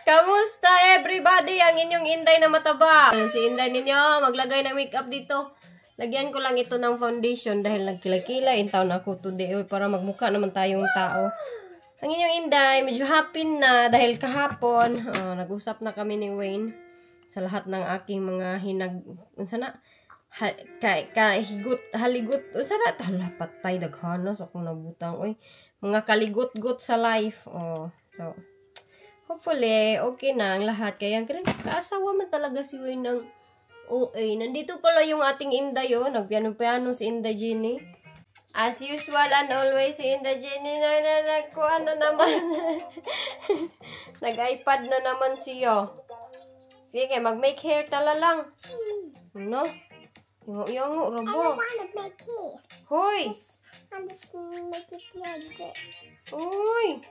Kamusta everybody? Ang inyong Inday na mataba. Si Inday ninyo, maglagay ng makeup dito. Lagyan ko lang ito ng foundation dahil nagkila-kila in town ako today para magmukha naman tayong tao. Ang inyong Inday, medyo happy na dahil kahapon, nag-usap na kami ni Wayne sa lahat ng aking mga haligot. Sana patay daghanos akong nabutang. Oy, mga kaligot-got sa life. So hopefully, okay na ang lahat. Kaya kaasawa man talaga si Wayne ng OA. Nandito pala yung ating Inday, nagpiano-piano si Inday Jenny. As usual and always, si Inday Jenny nagkuhan na naman. Nag-iPad na naman siya. Sige, mag-make hair tala lang. No? Yung robo. I don't want to make hair. Hoy! I'm just going to make it like this. Uy!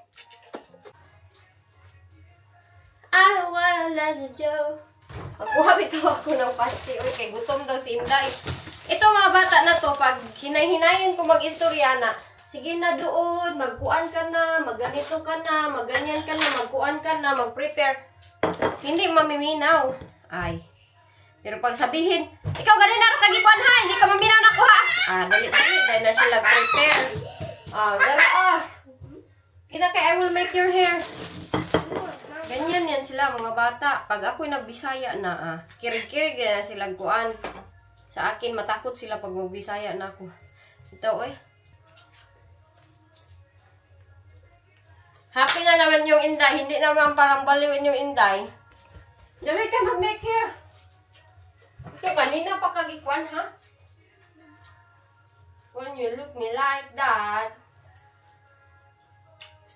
I don't wanna let you go. Magkuha bito ako ng pasti. Uy, kay gutom daw si Inday. Ito mga bata na to, pag hinay-hinayin ko mag-istorya na, sige na doon, magkuan ka na, magganito ka na, magganyan ka na, magkuan ka na, mag-prepare. Hindi mamiminaw. Ay. Pero pag sabihin, ikaw ganun na tagikuan ha, hindi ka maminaw na ko ha. Dali-dali, dahil na sila prepare. Pero kita kay I will make your hair. Ganyan yan sila mga bata. Pag ako'y nagbisaya na, kirig-kirig na sila kuan. Sa akin, matakot sila pag magbisaya na ako. Ito, oy. Happy na naman yung Inday. Hindi naman parang baliwin yung Inday. Dali ka mag-make hair. Ito, kanina pa kagikuan, ha? When you look me like that,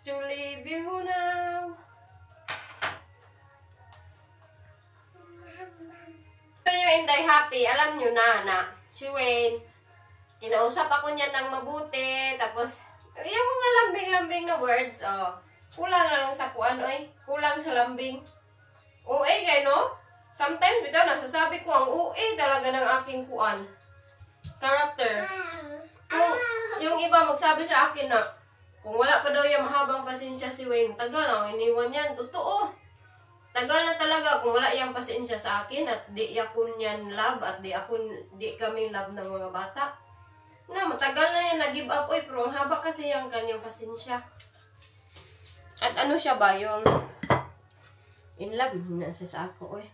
to leave you now. Ito yung Inday happy. Alam nyo na si Wayne, kinausap ako niya ng mabuti, tapos yung mga lambing-lambing na words, kulang lang sa kuan, kulang sa lambing. OA kayo, no? Sometimes, bitaw, nasasabi ko ang OA talaga ng aking kuan. Character. Yung iba magsabi sa akin na, kung wala pa daw yung mahabang pasensya si Wayne, tagal na, iniwan yan. Totoo. Tagal na talaga kung wala yung pasensya sa akin at di akon yan love at di kami love ng mga bata. Na, matagal na yan, nag-give up. Oy, pero ang haba kasi yung kanyang pasensya. At ano siya ba, yung in love na siya sa ako, oy.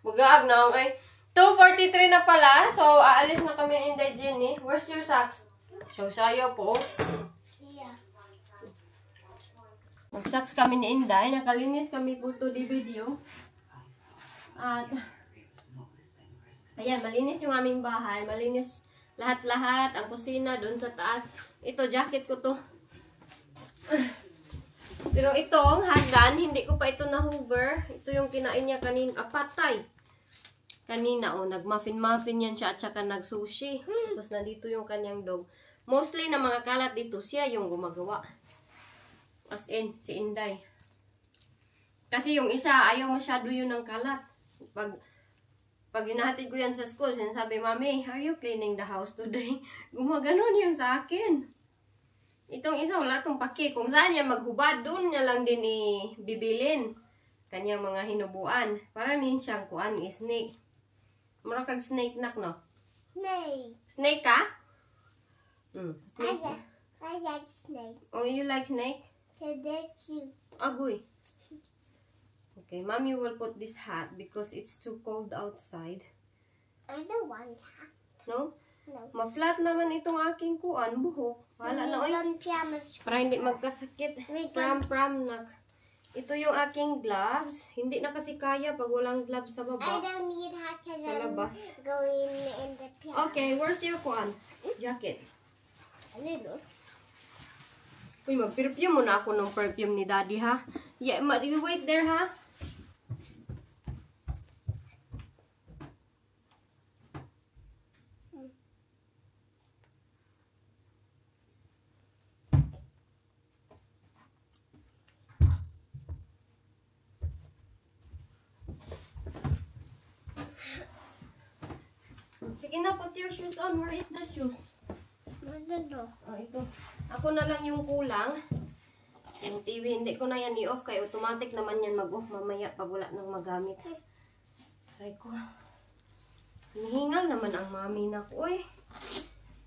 Bugaag na, oy. 2:43 na pala, so aalis na kami in Inday Jenny. Where's your socks? So, sayo po. Yeah. Mag-socks kami ni Inday. Nakalinis kami po to the video. At ayan, malinis yung aming bahay. Malinis lahat-lahat. Ang kusina doon sa taas. Ito, jacket ko to. Pero itong hagdan, hindi ko pa ito na-hoover. Ito yung kinain niya kanina. Patay! Kanina, nag-muffin-muffin yan siya at saka nag-sushi. Tapos nandito yung kanyang dog. Mostly na mga kalat dito, siya yung gumagawa. As in, si Inday. Kasi yung isa, ayaw masyado yun ng kalat. Pag hinahatid ko yan sa school, sinasabi, Mami, are you cleaning the house today? Gumaganon yun sa akin. Itong isa, wala itong paki. Kung saan niya maghubad, doon niya lang din ibibilin. Kanyang mga hinubuan. Para nin siyang kuan, snake. Marakag snake nak, no? Snake. Snake ka? Snake. I like snake. Oh, you like snake? Because they're cute. Agoy. Okay, Mommy will put this hat because it's too cold outside. I don't want that. No? No. Ma-flat naman itong aking kuan, buhok. Wala na, oy. Para hindi magkasakit. Pram, nak. Ito yung aking gloves. Hindi na kasi kaya pag walang gloves sa baba. I don't need hat because I'm labas. going in the piano. Okay, where's your kuan? Jacket. A little. Uy, mag-perfume muna ako ng perfume ni Daddy, ha? Yeah, you wait there, ha? Sige na, put your shoes on. Where is the shoes? Where's the door? Ito. Ako na lang yung kulang. Yung TV, hindi ko na yan i-off kaya automatic naman yan mag-off mamaya pag wala nang magamit. Aray ko. Hinihingal naman ang mami na ko eh.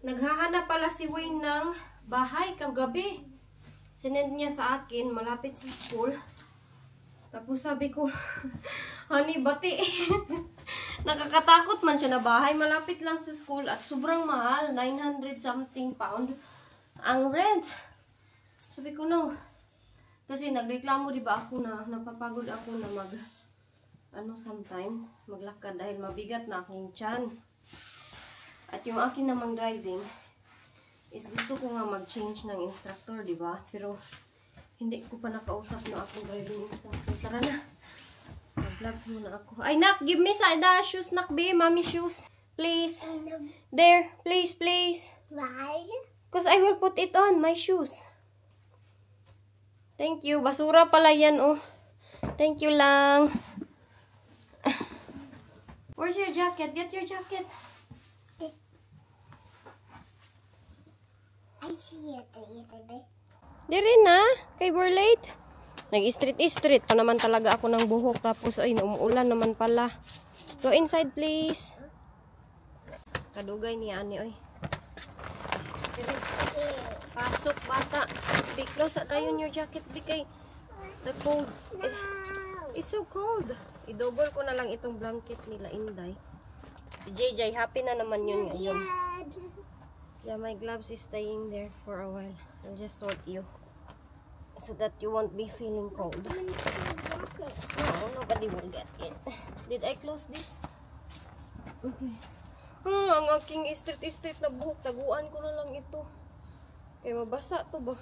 Naghahanap pala si Wayne ng bahay kagabi. Sinend niya sa akin, malapit sa school. Tapos sabi ko, honey, bati. Nakakatakot man siya na bahay. Malapit lang sa school at sobrang mahal. 900 something pound ang rent. Sabi ko, no. Kasi nagreklamo diba ako na napapagod ako na sometimes maglakad dahil mabigat na aking tiyan. At yung akin namang driving is gusto ko nga mag-change ng instructor, diba? Pero hindi ko pa nakausap na akong driving instructor. Tara na. Mag-gloves muna ako. Ay, nak, give me the shoes, nak, be. Mommy shoes. Please. There. Please, please. Why? Because I will put it on, my shoes. Thank you. Basura pala yan, oh. Thank you lang. Where's your jacket? Get your jacket. I see it, baby. Dire na. Kay we're late. Nag-street. Pa naman talaga ako ng buhok. Tapos, ay, umuulan naman pala. Go inside, please. Kadugay niya, ani, oy. Dire. Pasok, bata. Be close at tayo your jacket. Bigay. The cold. It's so cold. I-double ko na lang itong blanket nila, Inday. Si JJ, happy na naman yun ngayon. Yeah, my gloves is staying there for a while. I'll just sort you. So that you won't be feeling cold. No, nobody will get it. Did I close this? Okay. Ang aking street na buhok. Taguan ko na lang ito. Kaya mabasa to ba?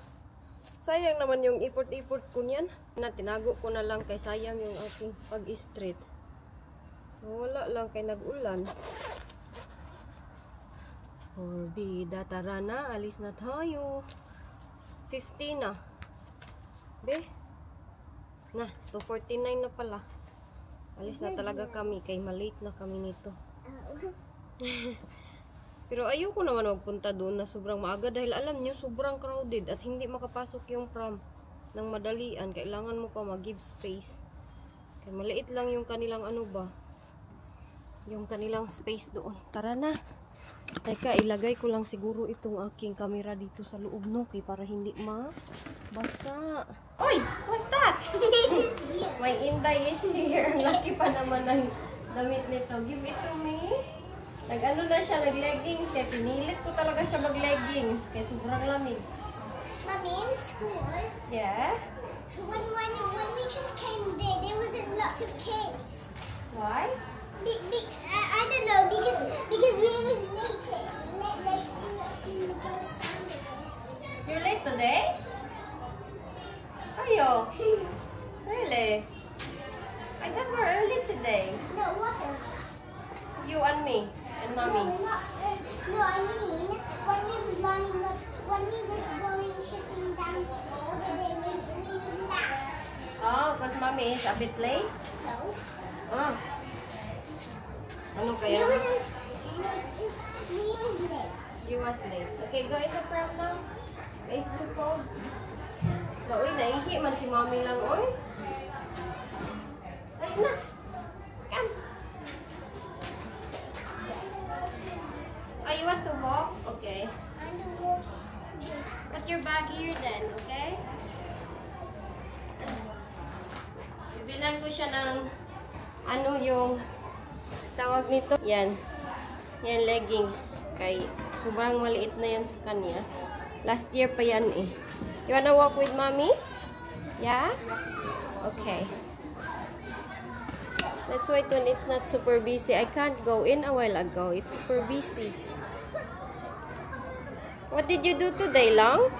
Sayang naman yung iport ko niyan. Tinago ko na lang kay sayang yung aking pag-street. Wala lang kay nag-ulan. Orbida, tara na. Alis na tayo. 50 na. Be? Na, 2:49 na pala. Alis na talaga kami kay malate na kami nito. Pero ayoko naman magpunta doon na sobrang maaga dahil alam nyo, sobrang crowded at hindi makapasok yung pram ng madalian. Kailangan mo pa mag-give space. Kaya maliit lang yung kanilang ano ba? Yung kanilang space doon. Tara na. Teka, ilagay ko lang siguro itong aking camera dito sa loob, no? Kaya para hindi mabasa. Uy! What's that? My Inday is here. Lucky pa naman ang damit nito. Give it to me. Nag-ano na siya, nag-leggings. Kaya pinilit ko talaga siya mag-leggings. Kaya sobrang lamig. Mommy, in school, Yeah? when we just came there wasn't lots of kids. Why? I don't know, because we was late to go stand. You're late today? Are you? Really? I thought we're early today. No, what? You and me. And mommy. No, I mean, when we was going sitting down over there, we was last. Oh, because mommy is a bit late? No. Oh. Ano We kaya? was late. You was late. Okay, go in the pram now. It's too cold. Uy, naihi man si mommy lang, oy. Ay, na. Come. Oh, you want to walk? Okay. Put your bag here then, okay? Bibilan ko siya ng ano yung tawag nito. Yan. Yan, leggings. Kay sobrang maliit na yan sa kanya. Last year pa yan eh. You wanna walk with mommy? Yeah? Okay. Let's wait when it's not super busy. I can't go in a while ago. It's super busy. What did you do today, Long?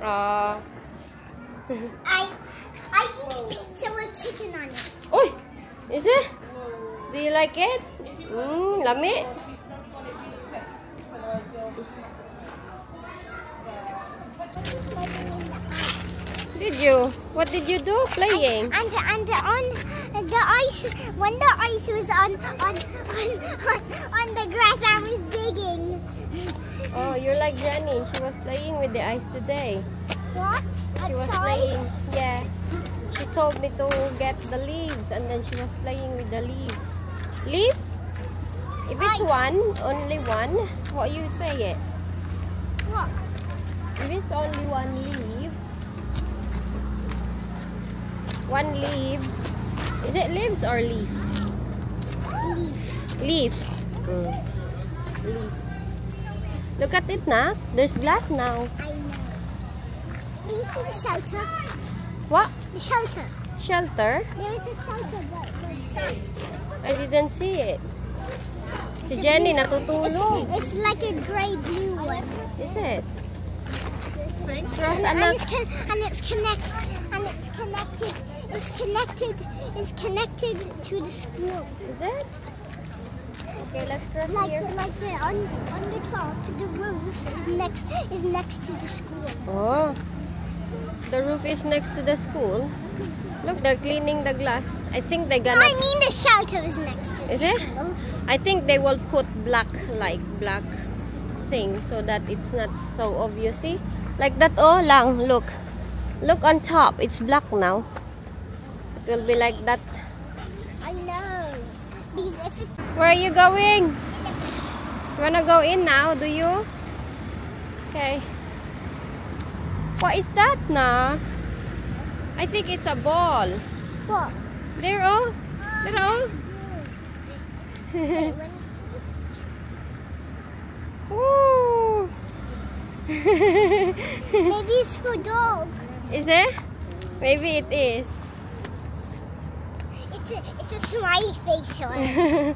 I eat pizza with chicken on it. Uy! Is it? Do you like it? Lami. Did you? What did you do? Playing? And on the ice, when the ice was on the grass, I was digging. Oh, you're like Jenny. She was playing with the ice today. What? She was Outside? playing. Yeah. She told me to get the leaves and then she was playing with the leaf. Leaf? If it's one, only one, what you say it? What? If it's only one leaf, is it leaves or leaf? Leaf. Leaf. Look at it now. There's glass now. I know. Can you see the shelter? What? The shelter. Shelter? There is a shelter outside. I didn't see it. Si Jenny natutulog. It's like a gray-blue one. Is it? And it's connected to the school. Is it? Okay, let's cross here. On the top, the roof is next to the school. Oh. The roof is next to the school. Look, they're cleaning the glass. I think they're gonna... I mean the shelter is next to Is the it? school. I think they will put black thing so that it's not so obvious. See? Like that. Oh, lang. Look. Look on top. It's black now. It will be like that. I know. Because if it's... Where are you going? You wanna go in now, do you? Okay. What is that, Nak? I think it's a ball. What? There, oh. There, oh. Wait, let me see. Ooh. Maybe it's for dog. Is it? Maybe it is. It's a smiley face on it.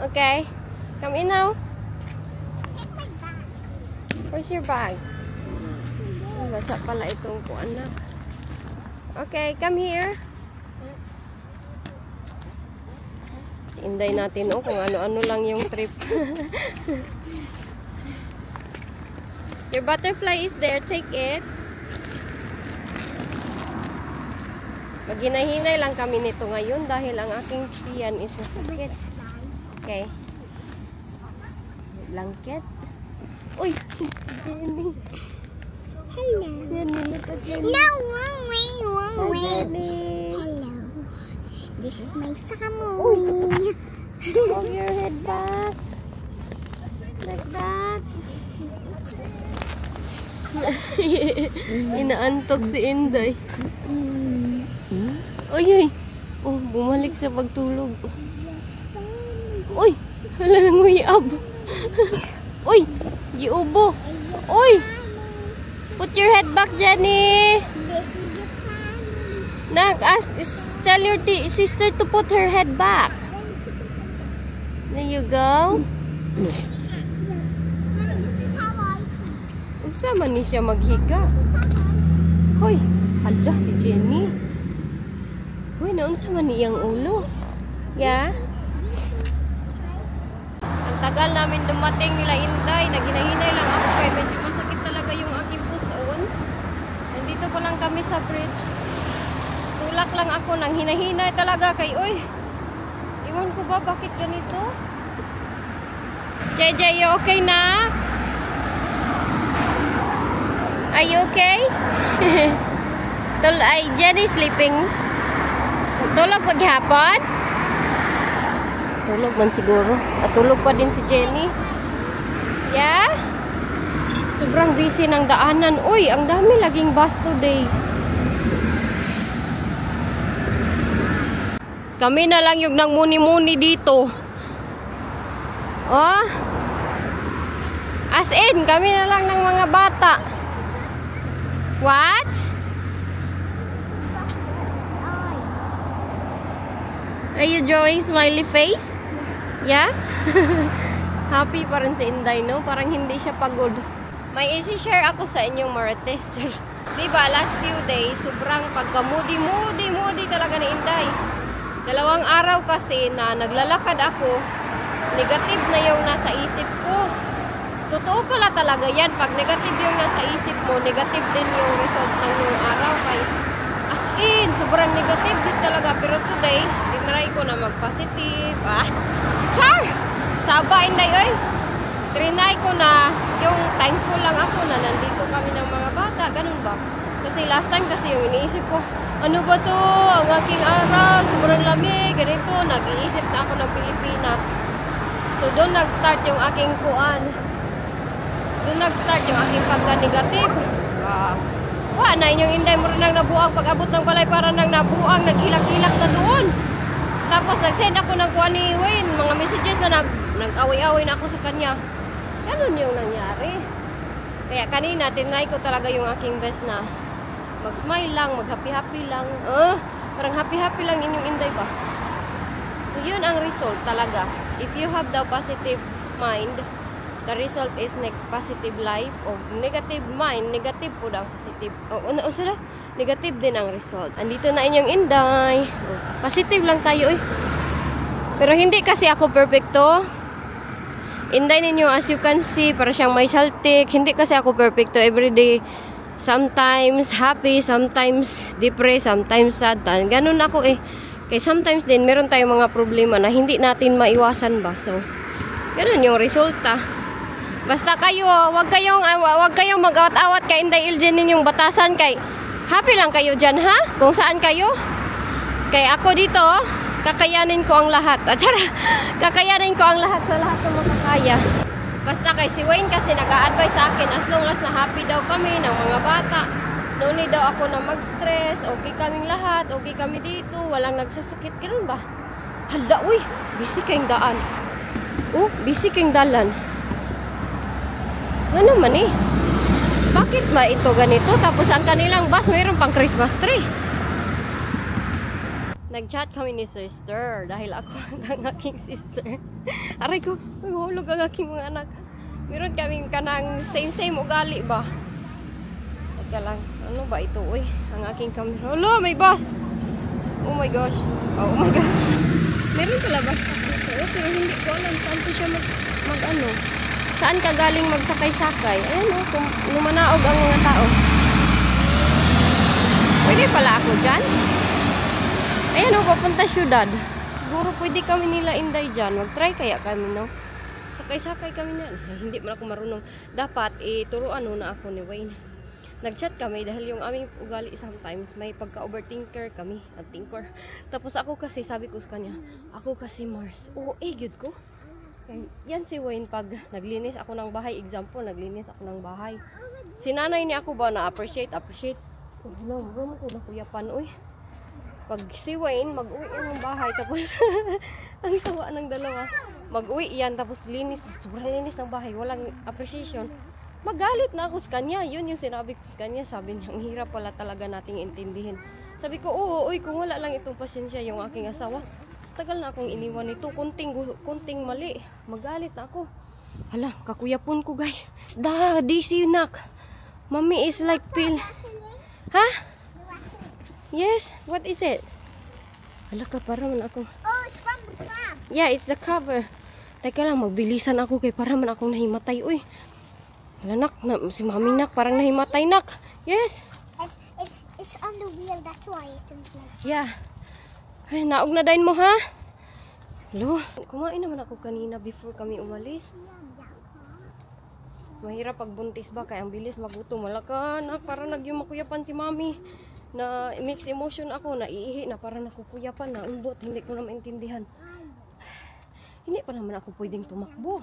Okay. Come in now. Take my bag. Where's your bag? Basa pala itong kuan na. Okay, come here. Inday natin kung ano-ano lang yung trip. Your butterfly is there. Take it. Maghinahinay lang kami nito ngayon dahil ang aking tiyan is masakit. Okay. Blanket. Uy! Jenny. Hello. Jenny, look at Jenny. No, one way, one Hi, way. Jenny. Hello. This is my family. Hold your head back. Like that. Inaantok si Inday. Uy, uy. Oh, bumalik sa pagtulog. Uy, hala nang uyab. Uy, giubo. Uy, put your head back, Jenny. Tell your sister to put her head back. There you go. Sama ni siya maghiga. Hoy, hala si Jenny. Hoy, naunsa man niyang ulo. Yeah? Ang tagal namin dumating nila Inday. Naginahinay lang ako kaya medyo masakit talaga yung aking puson. Nandito pa lang kami sa bridge. Tulak lang ako nang hinahinay talaga kay uy. Iwan ko ba bakit ganito? JJ, you okay na? Are you okay? Jenny sleeping. Tulog paghapon? Tulog man siguro. At tulog pa din si Jenny. Yeah? Sobrang busy ng daanan. Uy, ang dami laging bus today. Kami na lang yung nagmuni-muni dito. Oh? As in, kami na lang ng mga bata. What? Are you drawing smiley face? Yeah? Happy pa rin si Inday, no? Parang hindi siya pagod. May isi-share ako sa inyong Marites. Diba, last few days, sobrang pagka-moody talaga ni Inday. 2 araw kasi na naglalakad ako, negative na yung nasa isip ko. Totoo pala talaga yan. Pag negative yung nasa isip mo, negative din yung result ng yung araw. Kaya, as in, sobrang negative din talaga. Pero today, tinry ko na mag-positive. Char! Saba, Inday, oy! Trinay ko na yung thankful lang ako na nandito kami ng mga bata, ganun ba? Kasi last time kasi yung iniisip ko, ano ba to? Ang aking araw, sobrang lamig, ganito. Nag-iisip na ako ng Pilipinas. So, doon nag-start yung aking kuan. Doon nag-start yung aking pagka-negative. Wala na inyong inday mo rin nang nabuang. Pag-abot ng balay para nang nabuang, naghilak-hilak na doon. Tapos, nag-send ako ng kuan ni Wayne. Mga messages na nag-away-away na ako sa kanya. Ganun yung nangyari. Kaya kanina, tinry ko talaga yung aking best na mag-smile lang, mag-happy-happy lang. Parang happy-happy lang inyong inday ba? So, yun ang result talaga. If you have the positive mind, the result is positive life. O negative mind, negative po daw positive. Negative din ang result. Andito na inyong inday. Positive lang tayo eh. Pero hindi kasi ako perfecto. Inday ninyo, as you can see, para siyang may saltik. Hindi kasi ako perfecto everyday. Sometimes happy, sometimes depressed, sometimes sad. Ganun ako eh. Kaya sometimes din, meron tayong mga problema na hindi natin maiwasan ba. So, ganun yung resulta. Basta kayo, wag kayong mag-awat-awat kay Inday Iljen ninyong batasan. Kay happy lang kayo dyan, ha? Kung saan kayo. Kay ako dito, kakayanin ko ang lahat. Kakayanin ko ang lahat sa lahat ng makakaya. Basta kay si Wayne kasi nag-a-advise sa akin as long as na happy daw kami ng mga bata. No need daw ako na mag-stress. Okay kaming lahat. Okay kami dito. Walang nagsasakit. Ganun ba? Hala, uy. Busy kayong daan. Busy kayong dalan. Ano man eh. Bakit ba ito ganito? Tapos ang kanilang bus mayroon pang Christmas tree. Nag-chat kami ni sister dahil ako ang aking sister. Aray ko, may mahulog ang aking mga anak. Meron kaming kanang same ugali ba? Teka lang, ano ba ito? Uy, ang aking camera. Hala, may bus! Oh my gosh. Oh my god. Meron pala bus dito. Pero hindi ko alam saan ko siya mag-ano. Saan ka galing magsakay-sakay? Ayan o, kung lumanaog ang mga tao. Pwede pala ako dyan? Ayan o, papunta syudad. Siguro pwede kami nila inday dyan. Mag-try kaya kami, no? Sakay-sakay kami na. Hindi man ako marunong. Dapat, turuan na ako ni Wayne. Nag-chat kami dahil yung aming ugali sometimes may pagka-overthinker kami. At thinker. Tapos ako kasi, sabi ko sa kanya, ako kasi Mars. Good ko. Yan si Wayne pag naglinis ako ng bahay. Example, naglinis ako ng bahay. Sinanay niya ako ba na appreciate. Marunong ko na kuyapan, uy. Pag si Wayne, mag-uwi ng bahay, tapos ang tawa ng dalawa, mag-uwi yan, tapos linis, sobrang linis ng bahay, walang appreciation, magalit na ako sa kanya. Yun yung sinabi ko sa kanya. Sabi niya, ang hirap pala talaga nating intindihin. Sabi ko, kung wala lang itong pasensya yung aking asawa, tagal na akong iniwan ito, kunting mali, magalit na ako. Hala, kakuyapon ko guys. DC nak, mommy is like pill. Ha? Yes, what is it? Hala ka, para man ako. It's from the crab. Yeah, it's the cover. Teka lang, magbilisan ako kay para man akong nahimatay. Uy, hala nak, si mami nak, parang nahimatay nak. Yes. It's on the wheel, that's why it's like. Yeah. Ay, naog na dahin mo ha? Hello, kumain naman ako kanina before kami umalis. Mahirap pag buntis ba, kaya ang bilis magutom. Wala ka na, para nagyumakuyapan si mami. Na mixed emotion ako, naiihi na parang nakukuyapan na umbot, hindi ko na maintindihan. Hindi pa naman ako pwedeng tumakbo.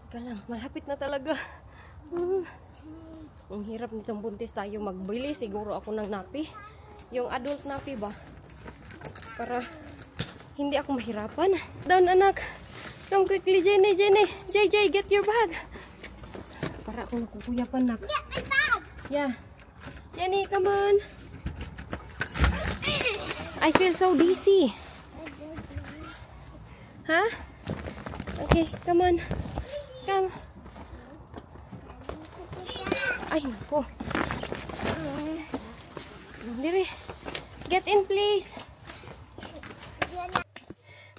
Teka lang, malapit na talaga. Ang hirap nitong buntis tayo, magbili siguro ako ng napi. Yung adult napi ba? Para hindi ako mahirapan. Down anak. Come quickly, Jenny. JJ, get your bag. Para ako nakukuyapan nak. Get my bag! Yeah. Jenny, come on. I feel so dizzy. Huh? Okay, come on. Come. Ay, nako. Diri. Get in, please.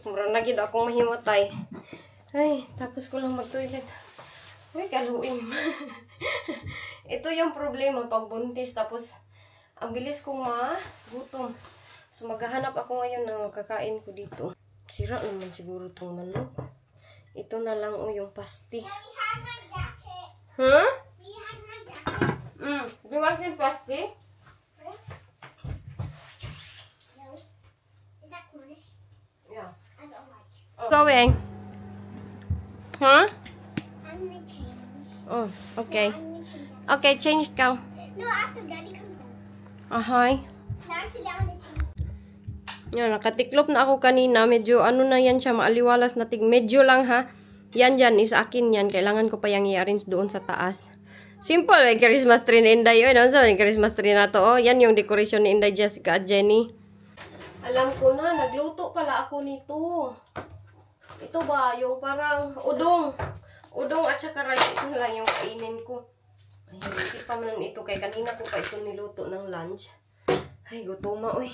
Mura na gid akong mahimatay. Ay, tapos ko lang mag-toilet. Uy, kaluin. Ito yung problema pag buntis. Tapos, ang bilis kong magutom. So, maghahanap ako ngayon ng kakain ko dito. Sira naman siguro itong manok. Ito na lang yung pasti. Let me have my jacket. Huh? Do you have my jacket? Do you want this plastic? No. Is that Cornish? Yeah. I don't like it. Going. Huh? I'm gonna change. Oh, okay. No, I'm gonna change that. Okay, change ka. No, after Daddy comes home. Ahay. Now actually I wanna change. Yan, nakatiklop na ako kanina. Medyo ano na yan siya, maaliwalas na medyo lang ha. Yan dyan, is akin yan. Kailangan ko pa yung i-arrange doon sa taas. Simple, may Christmas tree ni Inday. Yun, ano sa Christmas tree na to. Oh, yan yung decoration ni Inday, Jessica at Jenny. Alam ko na, nagluto pala ako nito. Ito ba, yung parang udong. Udong at saka rice. Ito na lang yung kainin ko. Ay, hindi pa man ito. Kaya kanina ko pa ito niluto ng lunch. Ay, gutoma, oy.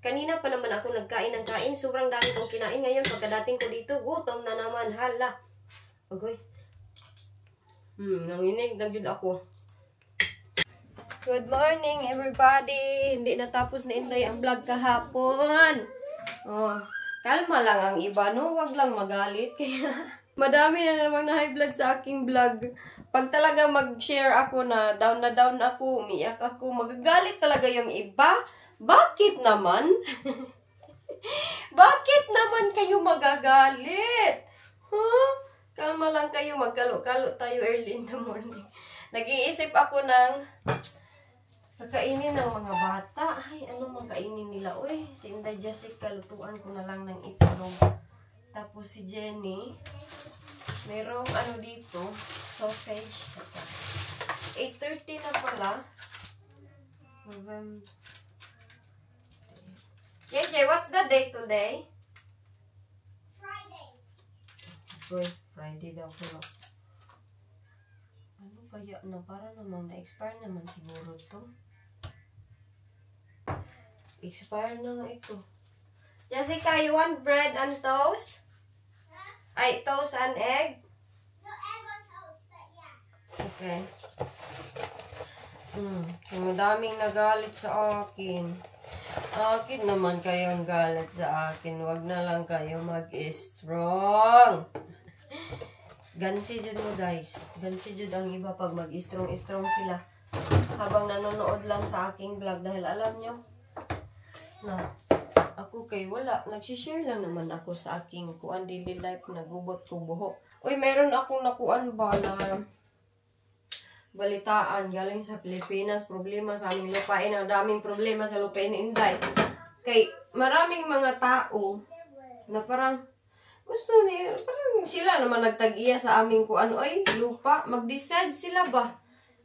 Kanina pa naman ako nagkain ng kain. Sobrang dami kong kinain ngayon. Pagkadating ko dito, gutom na naman. Hala. Agoy. Nanginig na yun ako. Good morning, everybody. Hindi natapos ni Inday ang vlog kahapon. Oh, kalma lang ang iba, no? Huwag lang magalit. Kaya, madami na namang na-high blood sa aking vlog. Pag talaga mag-share ako na down ako, umiyak ako, magagalit talaga yung iba. Bakit naman? Bakit naman kayo magagalit? Huh? Kalma lang kayo, magkalo-kalo tayo early in the morning. Nag-iisip ako ng kakainin ng mga bata. Ay, ano makainin nila? Uy, si Inday Jessica, lutuan ko na lang ng itlog. Tapos si Jenny, merong ano dito, sausage. 8:30 na pala. November. JJ, what's the date today? Friday. Uy, Friday daw ko. Ano kaya na? Para naman na-expire naman siguro to. Expire na nga ito. Jessica, you want bread and toast? Ay, toast and egg? No egg on toast, but yeah. Okay. So, madaming nagalit sa akin. Akin naman kayong galit sa akin. Wag na lang kayo mag-strong. Gansi jud mo guys. Gansi jud ang iba pag mag-strong sila. Habang nanonood lang sa aking vlog. Dahil alam nyo, na ako kay wala. Nagsishare lang naman ako sa aking kuan daily life. Nagubot ko buhok. Uy, meron akong nakuan ba na balitaan galing sa Pilipinas. Problema sa aming lupain. Ang daming problema sa lupain ni Inday. Kay maraming mga tao na parang gusto nila, parang sila naman nagtag-iya sa aming kuan, ay lupa, mag-decide sila ba?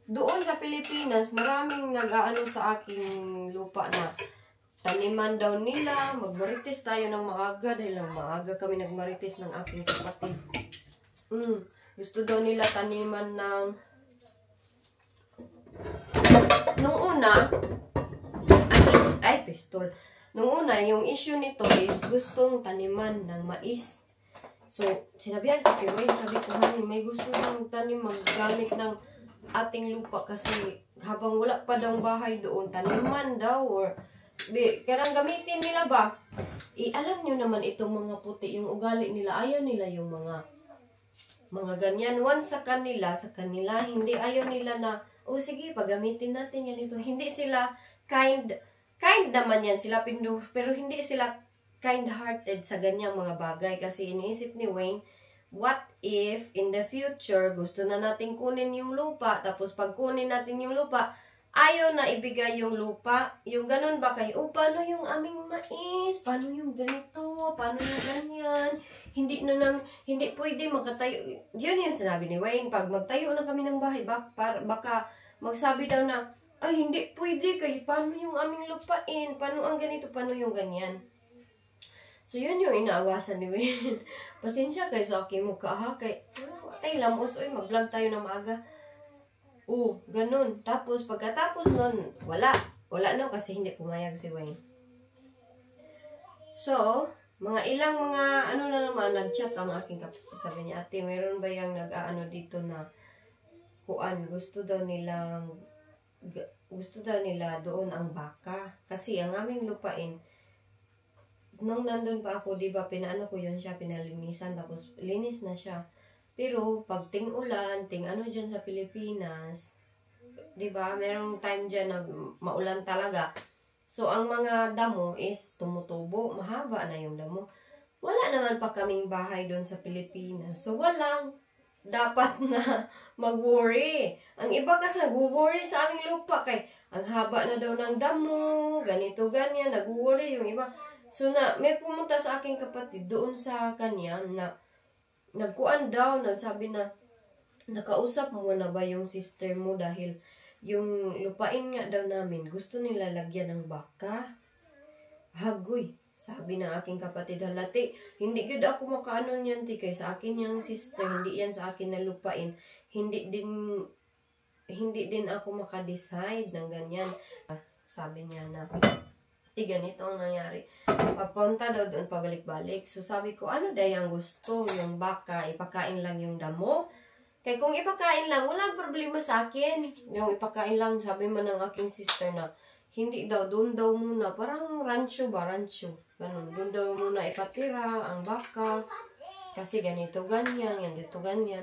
Doon sa Pilipinas, maraming nag-aano sa aking lupa na taniman daw nila, magmarites tayo ng maaga, dahil lang maaga kami nagmarites ng aking kapatid. Gusto daw nila taniman ng nung una, pistol. Nung una, yung issue nito is gustong taniman ng mais. So, sinabihan ko si Wayne, sabi ko, honey, may gusto ng tanim maggamit ng ating lupa kasi habang wala pa daw bahay doon, taniman daw or karang gamitin nila ba? Alam nyo naman itong mga puti, yung ugali nila, ayaw nila yung mga ganyan. Once sa kanila, hindi ayaw nila na, oh sige, paggamitin natin yan ito. Hindi sila kind naman yan sila, pero hindi sila kind-hearted sa ganyang mga bagay. Kasi iniisip ni Wayne, what if in the future, gusto na natin kunin yung lupa, tapos pag kunin natin yung lupa, ayaw na ibigay yung lupa. Yung ganun ba kayo? Oh, paano yung aming mais? Paano yung ganito? Paano yung ganyan? Hindi pwede magkatayo. Yun yung sinabi ni Wayne. Pag magtayo na kami ng bahay, baka magsabi daw na, ay, hindi pwede kayo. Paano yung aming lupain? Paano ang ganito? Paano yung ganyan? So, yun yung inaawasan ni Wayne. Pasensya kayo sa aking mukha, ha? Tayo lamos, oy, mag-vlog tayo na maaga. Oh, ganun. Tapos, pagkatapos nun, wala. Wala na kasi hindi pumayag si Wayne. So, ilang mga, na naman, nag-chat ang aking kapatid. Sabi niya, ate, meron ba yung nag-aano dito na kuan, gusto daw nila doon ang baka. Kasi ang aming lupain, nung nandun pa ako, di ba, pinaano ko yun siya, pinalinisan, tapos linis na siya. Pero pag ting-ulan, ting-ano dyan sa Pilipinas, di ba, merong time dyan na maulan talaga. So, ang mga damo is tumutubo. Mahaba na yung damo. Wala naman pa kaming bahay doon sa Pilipinas. So, walang dapat na mag-worry. Ang iba kasi nag-worry sa aming lupa kay ang haba na daw ng damo, ganito, ganyan, nag-worry yung iba. So, may pumunta sa aking kapatid doon sa kanya na nagkuan daw, nagsabi na nakausap mo na ba yung sister mo dahil yung lupain nga daw namin, gusto nila lagyan ng baka. Hagoy, sabi ng aking kapatid, halati, hindi gud ako makaano niyan, ti, kay sa akin yung sister, hindi yan sa akin na lupain. Hindi din ako makadecide ng ganyan. Sabi niya na, ganito ang nangyari. Papunta daw doon, pabalik-balik. So sabi ko, ano daw yung gusto? Yung baka, ipakain lang yung damo? Kaya kung ipakain lang, walang problema sa akin. Yung ipakain lang, sabi man ng aking sister na, hindi daw, doon daw muna. Parang rancho ba? Rancho. Ganun. Doon daw muna ipatira ang baka. Kasi ganito, ganyan. Ganito, ganyan.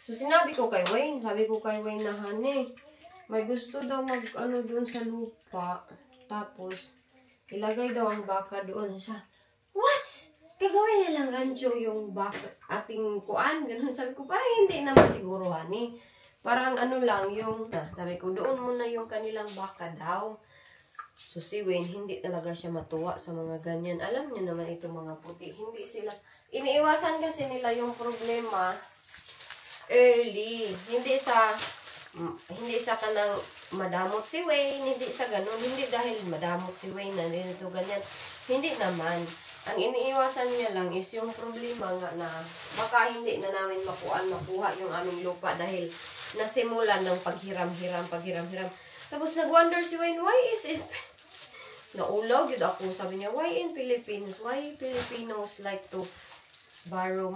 So, sinabi ko kay Wayne. Sabi ko kay Wayne na, honey, may gusto daw mag-ano doon sa lupa. Tapos, ilagay daw ang baka doon. Siya, what? Gagawin nilang rancho yung ating kuan. Ganun. Sabi ko, parang hindi naman siguro, honey. Parang ano lang yung, sabi ko, doon muna yung kanilang baka daw. So si Wayne, hindi talaga siya matuwa sa mga ganyan. Alam niyo naman itong mga puti. Hindi sila, iniiwasan kasi nila yung problema early. Hindi sa kanang madamot si Wayne, hindi sa ganun. Hindi dahil madamot si Wayne na dito ganyan. Hindi naman. Ang iniiwasan niya lang is yung problema nga na baka hindi na namin makuha yung aming lupa dahil nasimulan ng paghiram-hiram. Tapos nag-wonder si Wayne, why is it? Naulaw yun ako. Sabi niya, why in Philippines? Why Filipinos like to borrow,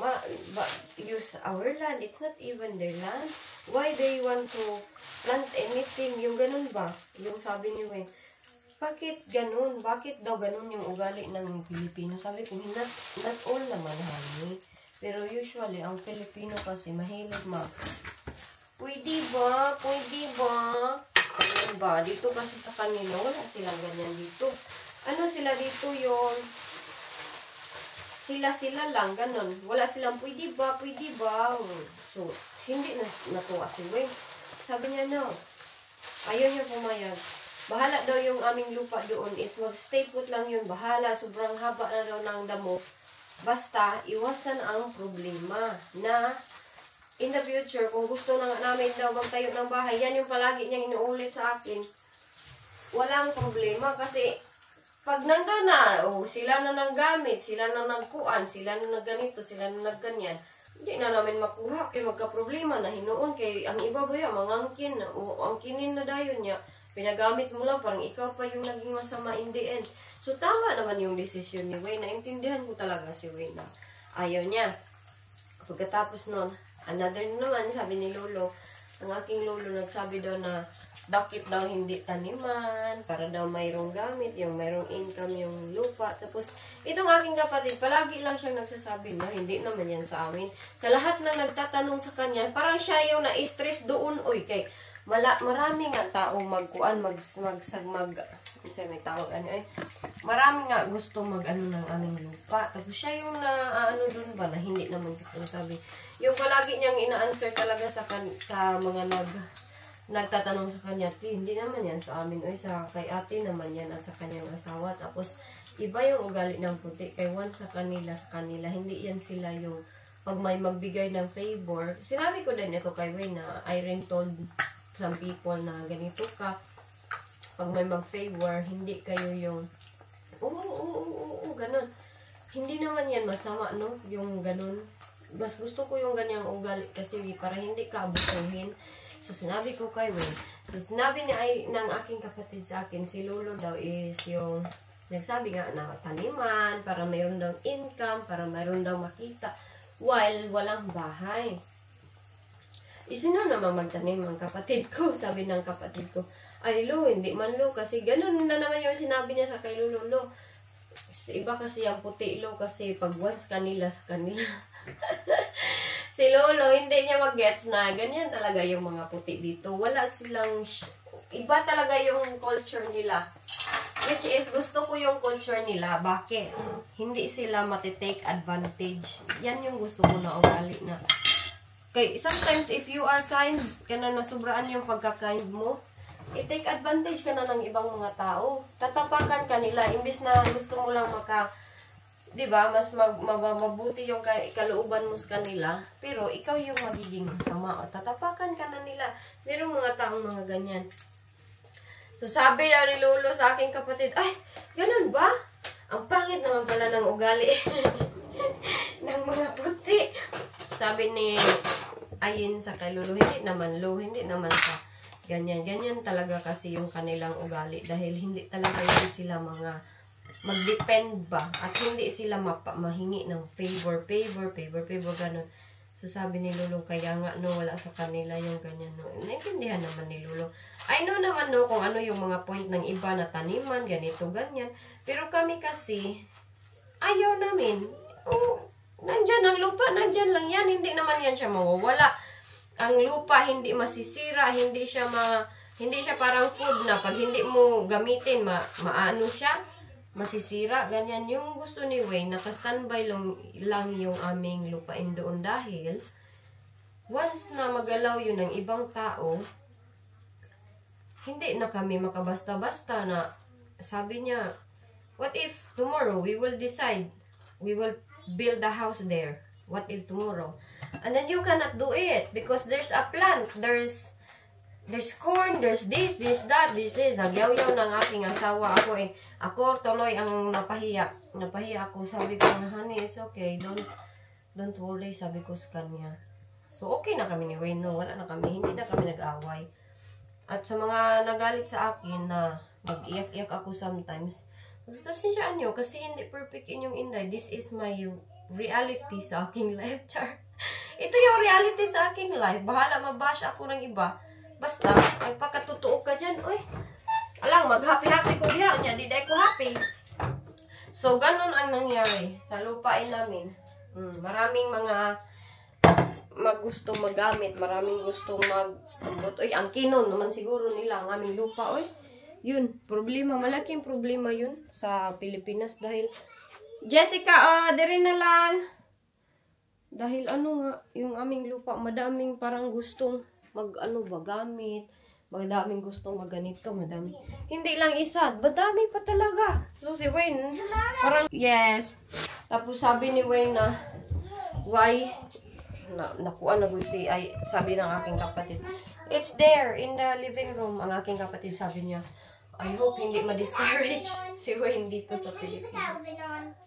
use our land? It's not even their land. Why they want to plant anything? Yung ganun ba? Yung sabi ni Wayne, bakit ganun? Bakit daw ganun yung ugali ng Pilipino? Sabi ko, not all naman, honey. Pero usually, ang Pilipino kasi mahilig pwede ba? Ganun ba? Dito kasi sa kanila, wala silang ganyan dito. Ano sila dito yung sila lang, ganun. Wala silang pwede ba? So, hindi natuwa si Wayne. Sabi niya, no. Ayaw niya pumayag. Bahala daw yung aming lupa doon is mag-stay put lang yun. Bahala, sobrang haba na daw ng damo. Basta, iwasan ang problema na in the future, kung gusto na namin daw magtayo ng bahay, yan yung palagi niyang inuulit sa akin. Walang problema kasi pag nandun na, sila na nanggamit, sila na nagkuan, sila na nagganito, sila na nagganyan, hindi na namin makuha kay magka-problema na hinuon kay ang iba ba yan, mangangkin, angkinin na dayon niya. Pinagamit mo lang, parang ikaw pa yung naging masama in the end. So, tama naman yung desisyon ni Wayne. Naintindihan ko talaga si Wayne na ayaw niya. Pagkatapos nun, another naman, sabi ni Lolo, ang aking Lolo nagsabi daw na bakit daw hindi taniman, para daw mayroong gamit, yung mayroong income yung lupa. Tapos, itong aking kapatid, palagi lang siyang nagsasabi na hindi naman yan sa amin. Sa lahat na nagtatanong sa kanya, parang siya yung na-stress doon, kay marami nga tao may tawag marami nga gusto mag-ano ng aming lupa. Tapos siya yung doon ba na hindi naman sabi. Yung palagi niyang ina-answer talaga sa mga nagtatanong sa kanya, hindi naman yan sa amin, sa kay ate naman yan at sa kanyang asawa. Tapos iba yung ugali ng puti, kay once sa kanila, hindi yan sila yung pag may magbigay ng favor. Sinabi ko din ito kay Wayne na Irene told some people na ganito ka, pag may mag-favor, hindi kayo yung ganun. Hindi naman yan masama, no? Yung ganun. Mas gusto ko yung ganyang ugali kasi para hindi ka abusuhin. So, sinabi ko kay Wayne. So, sinabi ng aking kapatid sa akin, si Lolo daw is yung nagsabi nga na taniman, para mayroon daw income, para mayroon daw makita, while walang bahay. Sino naman magtanim ang kapatid ko? Sabi ng kapatid ko, ay Lo, hindi man Lo, kasi ganun na naman yung sinabi niya sa kay Lolo. Iba kasi ang puti Lo, kasi pag once kanila sa kanila. Si Lolo, hindi niya mag-gets na ganyan talaga yung mga puti dito. Wala silang, iba talaga yung culture nila. Which is, gusto ko yung culture nila. Bakit? Hindi sila matitake advantage. Yan yung gusto ko na ugali na. Kaya sometimes, if you are kind, ka na nasubraan yung pagka-kind mo, i-take advantage ka na ng ibang mga tao. Tatapakan ka nila. Imbis na gusto mo lang diba, mas mabuti yung kalooban mo sa kanila, pero ikaw yung magiging masama o tatapakan ka na nila. Merong mga taong mga ganyan. So, sabi na ni Lolo sa aking kapatid, ay, ganun ba? Ang pangit naman pala ng ugali ng mga puti. Sabi ni Ayin sa kay Lolo, hindi naman sa ganyan. Ganyan talaga kasi yung kanilang ugali dahil hindi talaga yun sila mga mag-depend ba at hindi sila mahingi ng favor, ganun. So, sabi ni Lolo, kaya nga, no, wala sa kanila yung ganyan, no. Naintindihan naman ni Lolo. I know naman, no, kung ano yung mga point ng iba na taniman, ganito, ganyan. Pero kami kasi, ayaw namin. Oh, nandyan ang lupa, nandyan lang yan. Hindi naman yan siya mawawala. Ang lupa, hindi masisira, hindi siya parang food na pag hindi mo gamitin, maano siya, masisira, ganyan. Yung gusto ni Wayne, naka-standby lang yung aming lupain doon dahil once na magalaw yun ng ibang tao, hindi na kami makabasta-basta na sabi niya, what if tomorrow we will decide, we will build a house there? What if tomorrow? And then you cannot do it because there's a plant, there's corn, there's this, that. Nagyaw-yaw ng aking asawa. Ako tuloy ang napahiya. Napahiya ako. Sabi ko, honey, it's okay. Don't worry, sabi ko sa kanya. So, okay na kami ni Wayne. No, wala na kami. Hindi na kami nag-away. At sa mga nagalit sa akin na mag-iyak-iyak ako sometimes, magpasensyaan nyo kasi hindi perfect inyong inday. This is my reality sa aking life, char. Ito yung reality sa aking life. Bahala mabash ako ng iba. Basta, nagpakatotoo ka dyan. Uy, alang, mag-happy-happy ko diya. Di ko happy. So, ganun ang nangyari sa lupain namin. Maraming mga gustong magamit. Maraming gustong uy, ang kinon naman siguro nila ang aming lupa. Uy, yun, problema. Malaking problema yun sa Pilipinas. Dahil, Jessica, dire na lang. Dahil ano nga, yung aming lupa, madaming parang gustong gamit, madaming gustong magganito, madami. Hindi lang isa, madami pa talaga. So si Wayne, parang, yes. Tapos sabi ni Wayne na, why, nakuha na sabi ng aking kapatid, it's there in the living room. Ang aking kapatid sabi niya, I hope hindi ma-discourage si Wayne dito sa Pilipinas.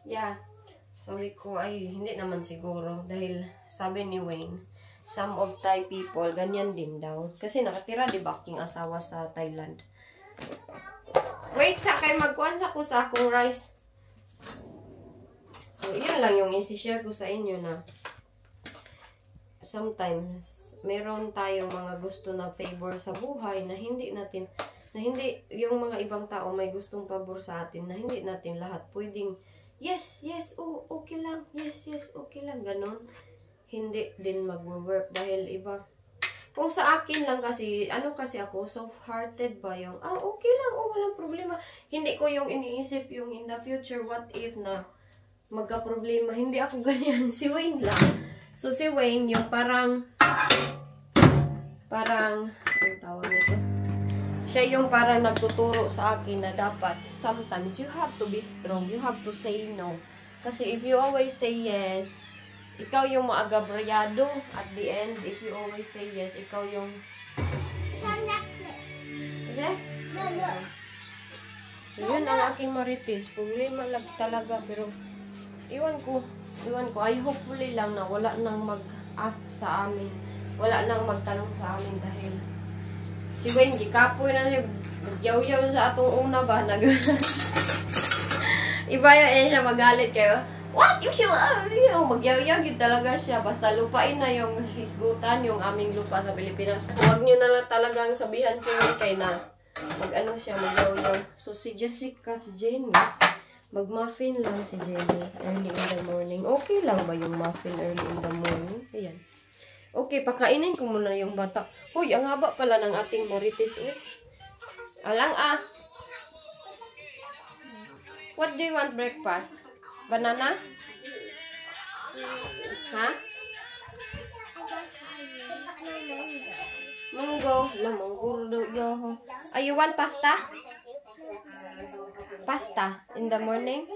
Yeah. Sabi ko, ay, hindi naman siguro. Dahil sabi ni Wayne, some of Thai people, ganyan din daw. Kasi nakatira, di ba, aking asawa sa Thailand. Wait, kay magkuhan sa akong rice. So, yun lang yung isi-share ko sa inyo na sometimes, meron tayong mga gusto na favor sa buhay na hindi yung mga ibang tao may gustong pabor sa atin na hindi natin lahat pwedeng, yes, oh, okay lang, yes, okay lang, ganon. Hindi din mag-work dahil iba. Kung sa akin lang kasi, kasi ako, soft-hearted ba yung, okay lang, walang problema. Hindi ko yung iniisip yung in the future, what if na magka-problema. Hindi ako ganyan. Si Wayne lang. So, si Wayne, yung parang, yung tawag nito? Siya yung parang nagtuturo sa akin na dapat, sometimes, you have to be strong. You have to say no. Kasi if you always say yes, ikaw yung maagabrayado at the end. If you always say yes, ikaw yung... Sa Netflix. Is So, yun ang aking marites. Problema lang talaga. Pero, iwan ko. I hopefully lang na wala nang mag-ask sa amin. Wala nang magtanong sa amin dahil si Wayne, kapoy na siya. Yaw-yaw sa atong una ba? Iba yung siya magalit kayo. What? Yung siya, magyaw-yaw talaga siya. Basta lupain na yung hisgutan, yung aming lupa sa Pilipinas. Huwag nyo na lang talagang sabihan si Wayne na mag-ano siya, magyaw-yaw. So, si Jessica, si Jenny, mag-muffin lang si Jenny early in the morning. Okay lang ba yung muffin early in the morning? Ayan. Okay, pakainin ko muna yung bata. Uy, ang haba pala ng ating Marites. Uy. Alang What do you want breakfast? Banana? Ha? Mango. La mango. You want pasta? Pasta in the morning?